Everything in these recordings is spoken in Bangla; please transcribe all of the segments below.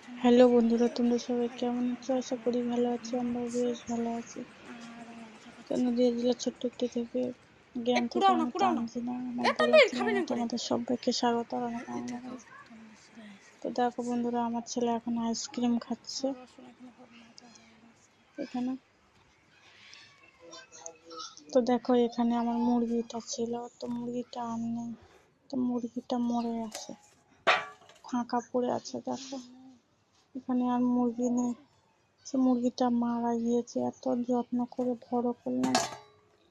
হ্যালো বন্ধুরা, তোমরা সবাই কেমন আছো? আশা করি ভালো আছো। আমরা বেশ ভালো আছি। নদীয়া জেলার ছোট্ট একটি থেকে জ্ঞান থেকে আমি তানজিনা আমার বলেছিলাম তোমাদের সবাইকে স্বাগত জানাই। তো দেখো বন্ধুরা, আমার ছেলে এখন আইসক্রিম খাচ্ছে এখানে। তো দেখো, এখানে আমার মুরগিটা ছিল, তো মুরগিটা আর নেই, তো মুরগিটা মরে আছে, ফাঁকা পড়ে আছে। দেখো এখানে আর মুরগি নেই, সে মুরগিটা মারা গিয়েছে। এত যত্ন করে বড় করলাম,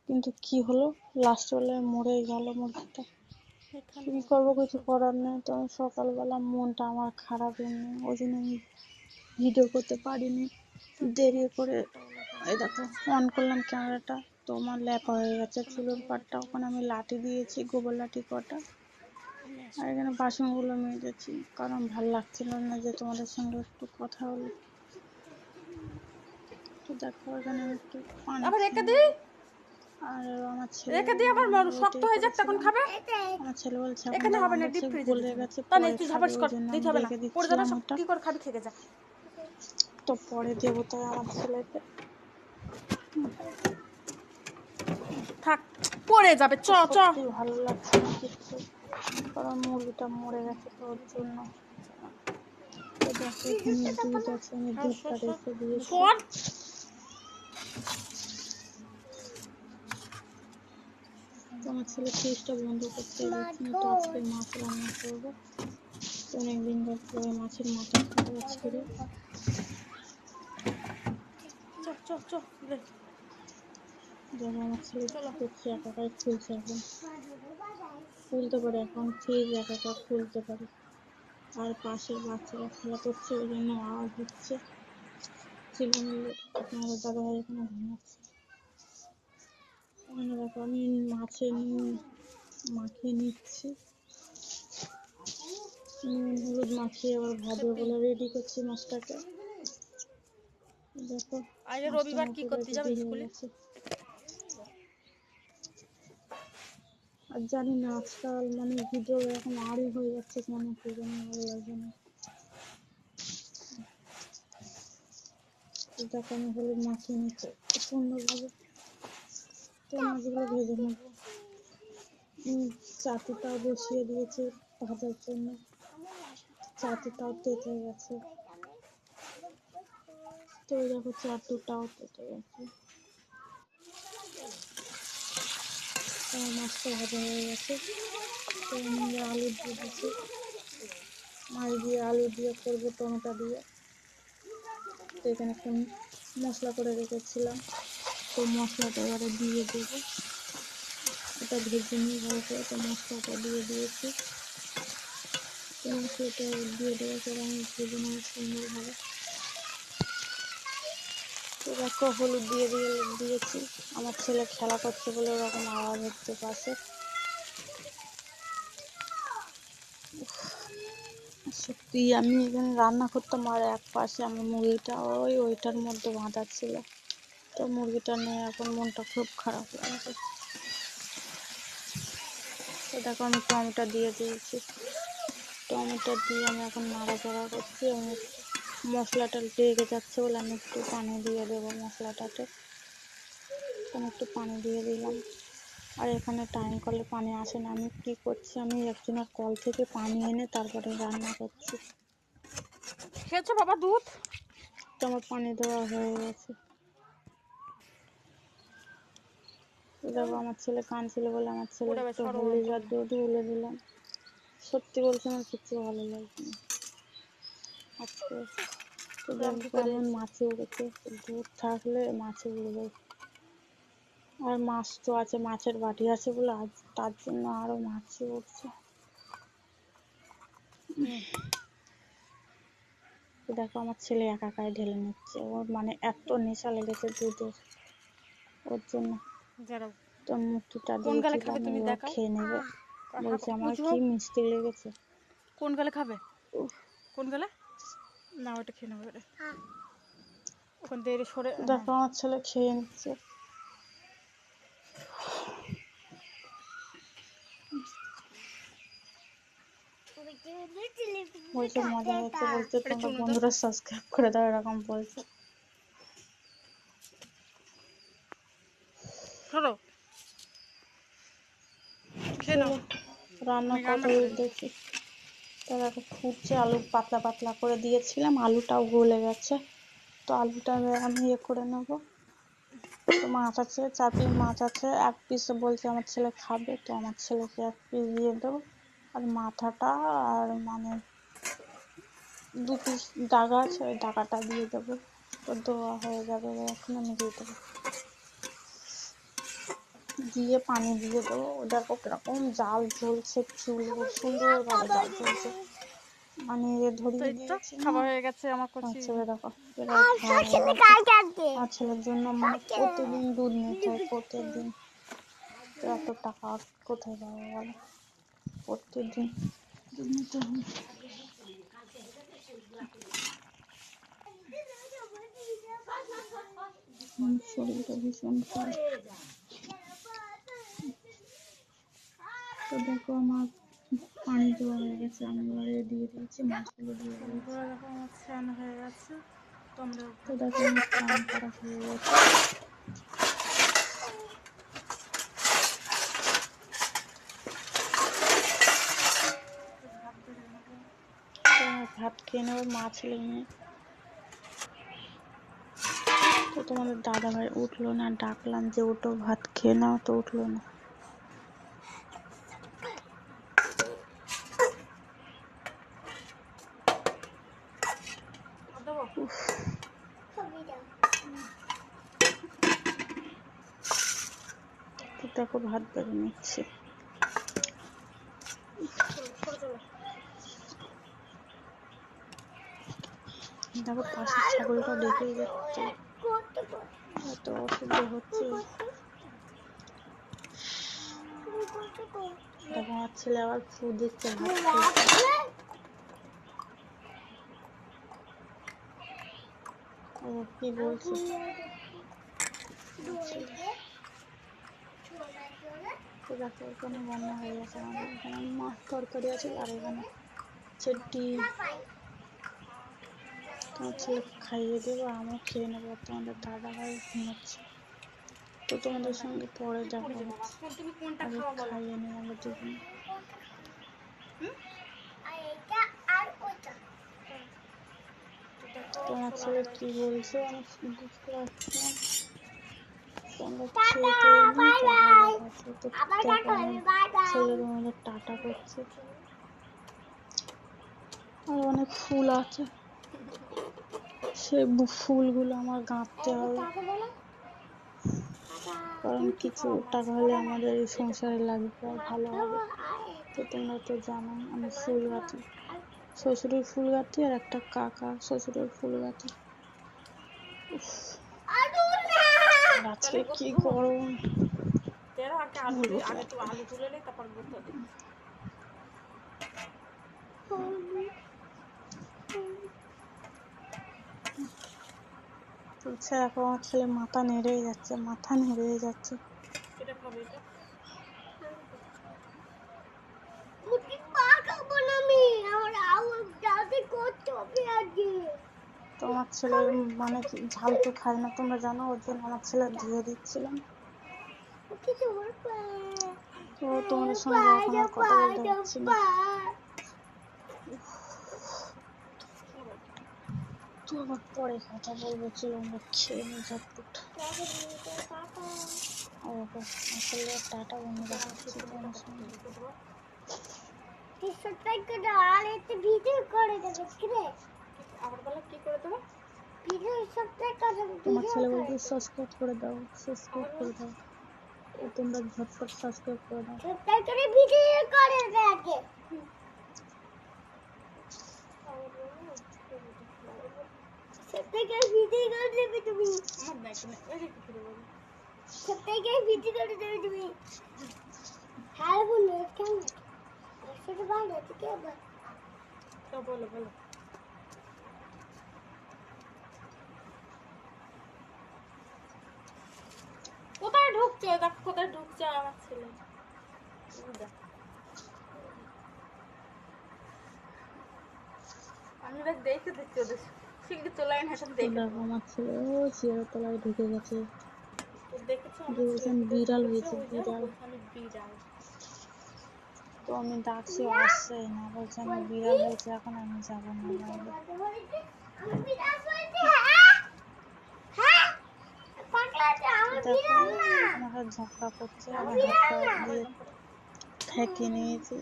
কিন্তু কি হলো, লাস্ট বেলায় মরে গেল মুরগিটা। কি করবো, কিছু করার নেই। তো সকালবেলা মনটা আমার খারাপ, এমনি ওই জন্য আমি ভিডিও করতে পারিনি, দেরি করে। এই দেখো অন করলাম ক্যামেরাটা, তো আমার ল্যাপা হয়ে গেছে চুলের পাটটা। ওখানে আমি লাঠি দিয়েছি, গোবর লাঠি কটা, আর এখানে বাসনগুলো মেজেছি, কারণ ভাল লাগছিল না যে তোমাদের সঙ্গে একটু কথা হলো। তো দেখো এখানে আমি একটু পানি আর আমার ছেলে শক্ত হয়ে যাক, তখন খাবে। আমার ছেলে বলছে এখানে হবে না, ডিপ ফ্রিজে গলে গেছে, পরে খাবে, ওই জন্য আমি রেখে দিচ্ছিলাম ওটা। কি করে খাবি, থেকে যা, তো পরে দেবো তাই আমার ছেলেকে। থাক, পড়ে যাবে, চ চ। ভালো লাগছে না কিছু, কারণ মুরগিটা মরে গেছে, তো ওর জন্য। তো দেখো এখানে দুধ আছে, আমি দুধটা রেখে দিয়েছি। তো আমার ছেলে ফ্রিজটা বন্ধ করতে গেছে, তো আজকে মাছ রান্না করবো। তো অনেকদিন ধরে মাছের মাথা খাবো আজকে। দেখো আমার ছেলে করছে, একাকার খুলছে, এখন খুলতে পারে, এখন ফ্রিজ একাকার খুলতে পারে। আর পাশের বাচ্চারা খেলা করছে, ওই জন্য আওয়াজ হচ্ছে। আপনারা দাদা ভাই এখানে ঘুমাচ্ছে। এখানে দেখো আমি মাছে নুন মাখিয়ে নিচ্ছি, নুন হলুদ মাখিয়ে আবার ভাজবো বলে রেডি করছি মাছটাকে। দেখো আজ রবিবার কি করতে যাবে স্কুলে? আর জানি না, আজকাল মানে ভিডিও এখন আরই হয়ে যাচ্ছে, কেন কি জানি, ভালো লাগে না। দেখো আমি হলুদ মাখিয়ে নিচ্ছি সুন্দরভাবে। তো মাছগুলো ভেজে নেবো। চাটুটাও বসিয়ে দিয়েছি ভাজার জন্য, চাটুটাও তেতে গেছে। তো দেখো চাটুটাও তেতে গেছে, মাছটা ভাজা হয়ে গেছে। তো আমি আলু দিয়ে দিচ্ছি, মাছ দিয়ে আলু দিয়ে করবো, টমেটো দিয়ে। তো এখানে একটা মশলা করে রেখেছিলাম, তো মশলাটা এবারে দিয়ে দেবো। এটা ভেজে নিয়ে ভালো করে, তো মশলাটা দিয়ে দিয়েছি। তো মশলাটা দিয়ে দেওয়ার পরে আমি ভেজে নেবো সুন্দরভাবে। তো দেখো হলুদ দিয়েছি। আমার ছেলে খেলা করছে বলে ওরকম আওয়াজ হচ্ছে পাশে। সত্যি আমি এখানে রান্না করতাম, আর এক পাশে আমার মুরগিটা ওইটার মধ্যে বাঁধা ছিল, তো মুরগিটা নিয়ে এখন মনটা খুব খারাপ লাগছে। তো দেখো আমি টমেটো দিয়ে দিয়েছি, টমেটো দিয়ে আমি এখন নাড়াচাড়া করছি। আমি মশলাটা লেগে যাচ্ছে বলে আমি একটু পানি দিয়ে দেবো মশলাটাতে। আমি একটু পানি দিয়ে দিলাম। আর এখানে টাইম কলে পানি আসে না, আমি কি করছি, আমি একজনের কল থেকে পানি এনে তারপরে রান্না করছি। খেয়েছো বাবা দুধ? তো আমার পানি দেওয়া হয়ে গেছে। দেখো আমার ছেলে কাঁদছিল বলে আমার ছেলে একটু হলুদ আর দুধ গুলে দিলাম। সত্যি বলছি, আমার কিচ্ছু ভালো লাগছে না আজকে। তো দেখো এমন মাছি উড়েছে, দুধ থাকলে মাছি উড়ে যায়। আর মাছ তো আছে, মাছের বাটি আছে বলে আজ তার জন্য আরো মাছি উঠছে। দেখো আমার ছেলে একাকাই ঢেলে নিচ্ছে, ওর মানে এত নেশা লেগেছে দুধের, ওর জন্য। তো মুক্তিটা দিয়েছিলাম, ও খেয়ে নেবে বলছে, আমার কি মিষ্টি লেগেছে। কোন গালে খাবে, কোন গালে? না ওটা খেয়ে নেবে। দেখো আমার ছেলে খেয়ে নিচ্ছে। বলছে মজা হচ্ছে, বলছে তোমরা বন্ধুরা সাবস্ক্রাইব করে দাও, এরকম বলছে। রান্না কত দেখি, তারা ফুটছে, আলু পাতলা পাতলা করে দিয়েছিলাম, আলুটাও গলে গেছে। তো আলুটা আমি ইয়ে করে নেবো। তো মাছ আছে, 4 পিস মাছ আছে, 1 পিস বলছে আমার ছেলে খাবে, তো আমার ছেলেকে 1 পিস দিয়ে দেবো। আর মাথাটা আর মানে 2 পিস ডাগা আছে, ওই ডাগাটা দিয়ে দেবো। তো দেওয়া হয়ে যাবে, এখন আমি দিয়ে দেবো, দিয়ে পানি দিয়ে দেবো। দেখো কিরকম জাল ঝুলছে, চুলে সুন্দর ভাবে জাল ঝুলছে, মানে ধরিয়ে দিয়েছি। খাবার হয়ে গেছে আমার কচি ছেলে, দেখো আমার ছেলের জন্য মানে প্রতিদিন দুধ নিতে হয়, প্রতিদিন। তো এত টাকা কোথায় পাবো বলো, প্রত্যেকদিন দুধ নিতে হয়। শরীরটা ভীষণ খারাপ। তো দেখো আমার পানি দেওয়া হয়ে গেছে, আমি এবারে দিয়ে দিয়েছি, মাছগুলো দিয়ে দিয়েছি। দেখো আমার স্নান হয়ে গেছে, তো দেখো আমার স্নান করা হয়ে গেছে। ভাত খেয়ে নেবো, মাছ লেগে। তো তোমাদের দাদা ভাই উঠলো না, ডাকলাম যে ওটো ভাত খেয়ে নাও, তো উঠলো না। দেখো ভাত বেড়ে নিচ্ছে, দেখো পাশের ছাগলটা দেখেই যাচ্ছে, এত অসুবিধা হচ্ছে। দেখো আমার ছেলে আবার ফু দিচ্ছে ভাত খেয়ে। ও কি বলছে, তো দেখো এখানে রান্না হয়ে গেছে, আমাদের এখানে মাছ তরকারি আছে, আর এখানে ডিম। তোমার ছেলেকে খাইয়ে দেবো, আমিও খেয়ে নেবো, তোমাদের দাদা ভাই ঘুমাচ্ছে। তো তোমাদের সঙ্গে পরে দেখা হচ্ছে, আগে খাইয়ে নেই আমরা দুজনে। তোমার ছেলে কি বলছে আমি বুঝতে পারছি না। তোমরা খেয়ে টেয়ে নিই, তো দেখো আমার ছেলের মধ্যে টাটা করছে। আর অনেক ফুল আছে, সেই ফুলগুলো আমার গাঁথতে হবে, কারণ কিছু টাকা হলে আমাদের এই সংসারে লাগবে, আর ভালো হবে। তো তোমরা তো জানো আমি ফুল গাঁথি, শ্বশুরের ফুল গাঁথি, আর একটা কাকা শ্বশুরের ফুল গাঁথি। আজকে কি গরম, আলু তুলে নেই, তারপর চলছে। এখন আমার ছেলে মাথা নেড়ে যাচ্ছে, মাথা নেড়ে যাচ্ছে। তো আমার ছেলে মানে ঝাল তো খায় না, তোমরা জানো, ওর জন্য আমার ছেলে দিয়ে দিচ্ছিলাম। তো তোমাদের সঙ্গে এখন আর কথা বলতে পারছি না। তো আবার পরে কথা বলবো, চলো আমরা খেয়ে নিই ঝটপট। আসলে টাটা বন্ধুরা, হচ্ছে তোমার সঙ্গে। তোমার ছেলে বলছে সাবস্ক্রাইব করে দাও, সাবস্ক্রাইব করে দাও, তো তোমরা ঝটপট সাবস্ক্রাইব করে দাও। কোথায় ঢুকছে, দেখো কোথায় ঢুকছে আমার ছেলে। দেখো আমার ছেলে ও চেয়ারের তলায় ঢুকে গেছে, বলছেন বিড়াল হয়েছে বিড়াল। তো আমি ডাকছি আসছে না, বলছে আমি বিড়াল হয়েছে এখন আমি যাবো না বাইরে। দেখো আমার সাথে ঝগড়া করছে, আমি হাতটা দিয়ে ঠেকে নিয়েছি।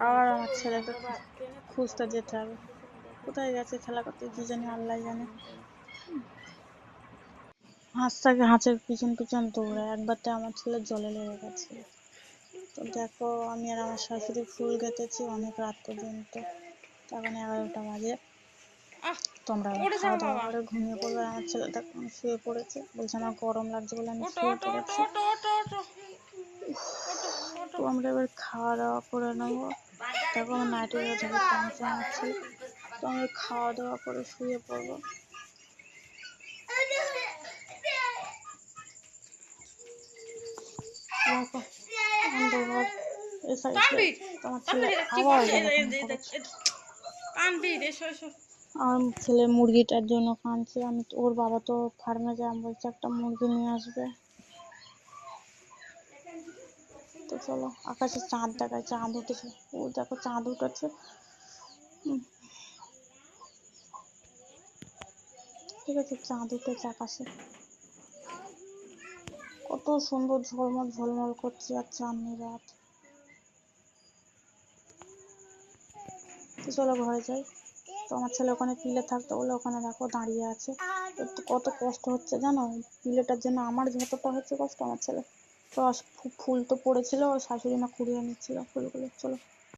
আর আমার ছেলেকে খুঁজতে যেতে হবে, কোথায় গেছে খেলা করতে কি জানি, আল্লাহ জানে। হাঁসটাকে হাঁসের পিছন পিছন দৌড়ায়, একবারটা আমার ছেলে জলে লেগে গেছে। তো দেখো আমি আর আমার শাশুড়ি ফুল গেঁথেছি অনেক রাত পর্যন্ত, এখন 11টা বাজে। তোমরা খাওয়া দাওয়া করে ঘুমিয়ে পড়বে, আমার ছেলেটা শুয়ে পড়েছে, বলছে আমার গরম লাগছে বলে আমি শুয়ে পড়েছি। তো আমরা এবার খাওয়া দাওয়া করে নেবো। দেখো আমার নাইটিটা ধরে টানছে আমার ছেলে, তো আমরা খাওয়া দাওয়া করে শুয়ে পড়বো। দেখো অন্ধকার এই সাইডে তোমার ছেলে আবার আমার ছেলে মুরগিটার জন্য কাঁদছে। আমি ওর বাবা তো ফার্মে যায়, আমি বলছি একটা মুরগি নিয়ে আসবে। তো চলো আকাশে চাঁদ দেখায়, চাঁদ উঠেছে, ও দেখো চাঁদ উঠেছে। ঠিক আছে চাঁদ উঠেছে আকাশে, কত সুন্দর ঝলমল ঝলমল করছে আর চাঁদনি রাত। তো চলো ঘরে যাই। তো আমার ছেলে ওখানে পিলে থাকতো বলে ওখানে দেখো দাঁড়িয়ে আছে, কত কষ্ট হচ্ছে জানো পিলেটার জন্য, আমার যতটা হচ্ছে কষ্ট আমার ছেলে। তো ফুল তো পড়েছিল, ওর শাশুড়ি মা কুড়িয়ে নিচ্ছিল ফুলগুলো। চলো।